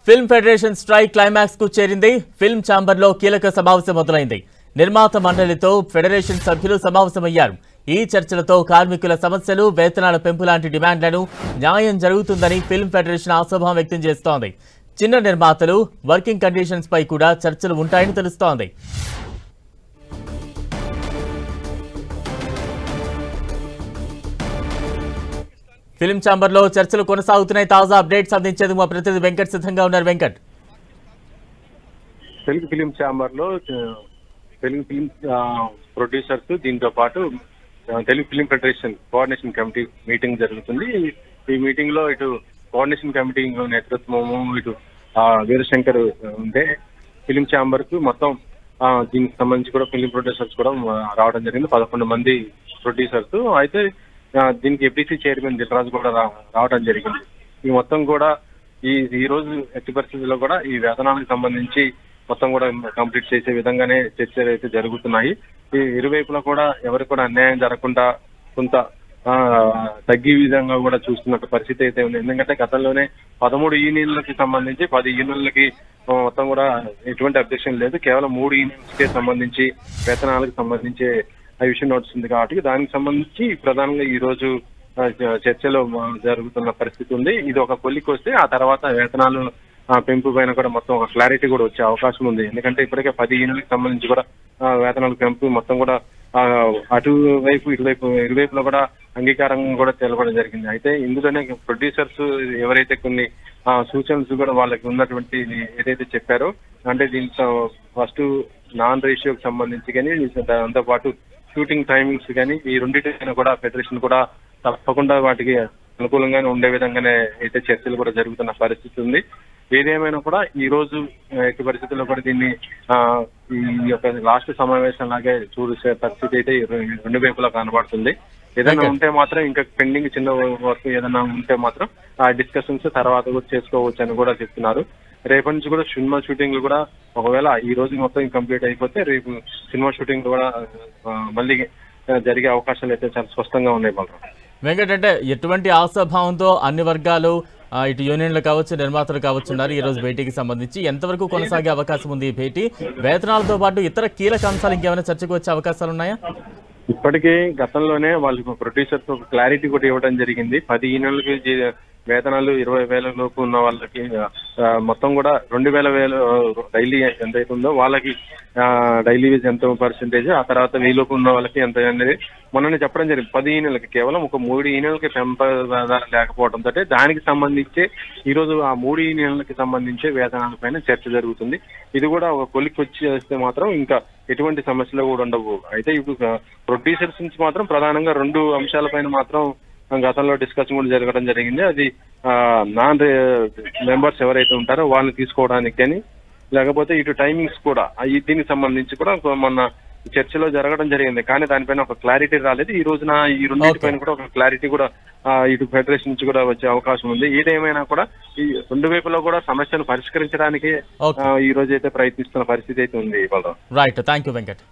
Film federation strike climax కు చేరింది. Film chamber లో కీలక సమావేశం మొదలైంది. నిర్మాత మండలితో ఫెడరేషన్ సభ్యులు సమావేశమయ్యారు. ఈ చర్చలతో కార్మికుల సమస్యలు, వేతనాల పెంపు లాంటి డిమాండ్లను న్యాయం జరుగుతుందని ఫిల్మ్ ఫెడరేషన్ ఆశాభావం వ్యక్తం చేస్తోంది. చిన్న నిర్మాతలు, వర్కింగ్ కండిషన్స్ పై కూడా చర్చలు ఉంటాయని తెలుస్తోంది. ఫిల్మ్ ఛాంబర్ లో చర్చలు కొనసాగుతున్నాయి. తాజా అప్డేట్స్ అందించేందుకు మా ప్రతినిధి వెంకట్ సిద్ధంగా ఉన్నారు. వెంకట్, తెలుగు ఫిలిం ఛాంబర్ లో తెలుగు ఫిలిం ప్రొడ్యూసర్స్, దీంతో పాటు Telugu film federation coordination committee meeting జరుగుతుంది. ఈ మీటింగ్ లో ఇటు కోఆర్డినేషన్ కమిటీ నేతృత్వము, ఇటు వీరశంకర్ ఉంటే ఫిలిం ఛాంబర్ కు మొత్తం దీనికి సంబంధించి కూడా ఫిలిం ప్రొడ్యూసర్స్ కూడా రావడం జరిగింది. 11 మంది ప్రొడ్యూసర్స్. అయితే దీనికి ఎఫ్డిసి చైర్మన్ దిల్రాజు కూడా రావడం జరిగింది. ఈ మొత్తం కూడా ఈ రోజు ఎట్టి పరిస్థితుల్లో కూడా ఈ వేతనానికి సంబంధించి మొత్తం కూడా కంప్లీట్ చేసే విధంగానే చర్చలు అయితే జరుగుతున్నాయి. ఈ ఇరువైపులా కూడా ఎవరికి కూడా అన్యాయం జరగకుండా కొంత తగ్గే విధంగా కూడా చూస్తున్న పరిస్థితి అయితే ఉంది. ఎందుకంటే గతంలోనే 13 యూనియన్లకి సంబంధించి 10 యూనియన్లకి మొత్తం కూడా ఎటువంటి అబ్జెక్షన్ లేదు. కేవలం 3 యూనియన్స్కే సంబంధించి వేతనాలకు సంబంధించి ఆ విషయం నడుస్తుంది. కాబట్టి దానికి సంబంధించి ప్రధానంగా ఈ రోజు చర్చలో జరుగుతున్న పరిస్థితి ఉంది. ఇది ఒక కొలికి వస్తే ఆ తర్వాత వేతనాలు పెంపు పైన కూడా మొత్తం ఒక క్లారిటీ కూడా వచ్చే అవకాశం ఉంది. ఎందుకంటే ఇప్పటికే 10 యూనిట్లకు సంబంధించి కూడా వేతనాల పెంపు మొత్తం కూడా అటువైపు ఇటువైపు ఇరువైపులో కూడా అంగీకారం కూడా తెలపడం జరిగింది. అయితే ఇందులోనే ప్రొడ్యూసర్స్ ఎవరైతే కొన్ని సూచనలు కూడా వాళ్ళకి ఉన్నటువంటి ఏదైతే చెప్పారో, అంటే దీంట్లో ఫస్ట్ నాన్ రేషియోకి సంబంధించి కానీ, దాంతో పాటు షూటింగ్ టైమింగ్స్ కానీ, ఈ రెండింటిపైన కూడా ఫెడరేషన్ కూడా తప్పకుండా వాటికి అనుకూలంగానే ఉండే విధంగానే అయితే చర్చలు కూడా జరుగుతున్న పరిస్థితి ఉంది. ఏదేమైనా కూడా ఈ రోజు ఎట్టి పరిస్థితుల్లో కూడా దీన్ని ఈ యొక్క లాస్ట్ సమావేశం లాగే చూసే పరిస్థితి అయితే రెండు వైపులా కనబడుతుంది. ఏదైనా ఉంటే మాత్రం ఇంకా పెండింగ్ చిన్న వర్క్ ఏదైనా ఉంటే మాత్రం ఆ డిస్కషన్స్ తర్వాత కూడా చేసుకోవచ్చు అని కూడా చెప్తున్నారు. రేపటి నుంచి కూడా సినిమా షూటింగ్లు కూడా ఒకవేళ ఈ రోజు మొత్తం కంప్లీట్ అయిపోతే రేపు సినిమా షూటింగ్ కూడా మళ్ళీ జరిగే అవకాశాలు అయితే చాలా స్పష్టంగా ఉన్నాయి. వెంకట్, అంటే ఎటువంటి ఆశాభావంతో అన్ని వర్గాలు, ఇటు యూనియన్లు కావచ్చు, నిర్మాతలు కావచ్చు ఉన్నారు ఈ రోజు భేటీకి సంబంధించి? ఎంతవరకు కొనసాగే అవకాశం ఉంది ఈ భేటీ? వేతనాలతో పాటు ఇతర కీలక అంశాలు ఇంకేమైనా చర్చకు వచ్చే అవకాశాలు ఉన్నాయా? ఇప్పటికే గతంలోనే వాళ్ళకి ప్రొడ్యూసర్స్ ఒక క్లారిటీ కూడా ఇవ్వడం జరిగింది. 10 యూనియన్లకి వేతనాలు 20,000 లోపు ఉన్న వాళ్ళకి మొత్తం కూడా 2,000 డైలీ ఎంతైతే ఉందో వాళ్ళకి డైలీ వేజ్ ఎంత పర్సెంటేజ్, ఆ తర్వాత 1000 లోపు ఉన్న వాళ్ళకి ఎంత అనేది మొన్ననే చెప్పడం జరిగింది. 10 యూనియన్లకి కేవలం ఒక 3 యూనియన్లకి పెంపదాలు లేకపోవడంతో దానికి సంబంధించి ఈ రోజు ఆ 3 యూనియన్లకి సంబంధించి వేతనాల పైన చర్చ జరుగుతుంది. ఇది కూడా ఒక కొలికి వచ్చి చేస్తే మాత్రం ఇంకా ఎటువంటి సమస్యలు కూడా ఉండవు. అయితే ఇప్పుడు ప్రొడ్యూసర్స్ నుంచి మాత్రం ప్రధానంగా 2 అంశాలపైన మాత్రం గతంలో డిస్కషన్ కూడా జరగడం జరిగింది. అది నాన్ మెంబర్స్ ఎవరైతే ఉంటారో వాళ్ళని తీసుకోవడానికి కానీ, లేకపోతే ఇటు టైమింగ్స్ కూడా దీనికి సంబంధించి కూడా మొన్న చర్చలో జరగడం జరిగింది. కానీ దానిపైన ఒక క్లారిటీ రాలేదు. ఈ రోజున ఈ రెండింటిపైన కూడా ఒక క్లారిటీ కూడా ఇటు ఫెడరేషన్ నుంచి కూడా వచ్చే అవకాశం ఉంది. ఏదేమైనా కూడా ఈ రెండు వైపులో కూడా సమస్యను పరిష్కరించడానికి ఈ రోజు అయితే ప్రయత్నిస్తున్న పరిస్థితి అయితే ఉంది. Right, thank you Venkat.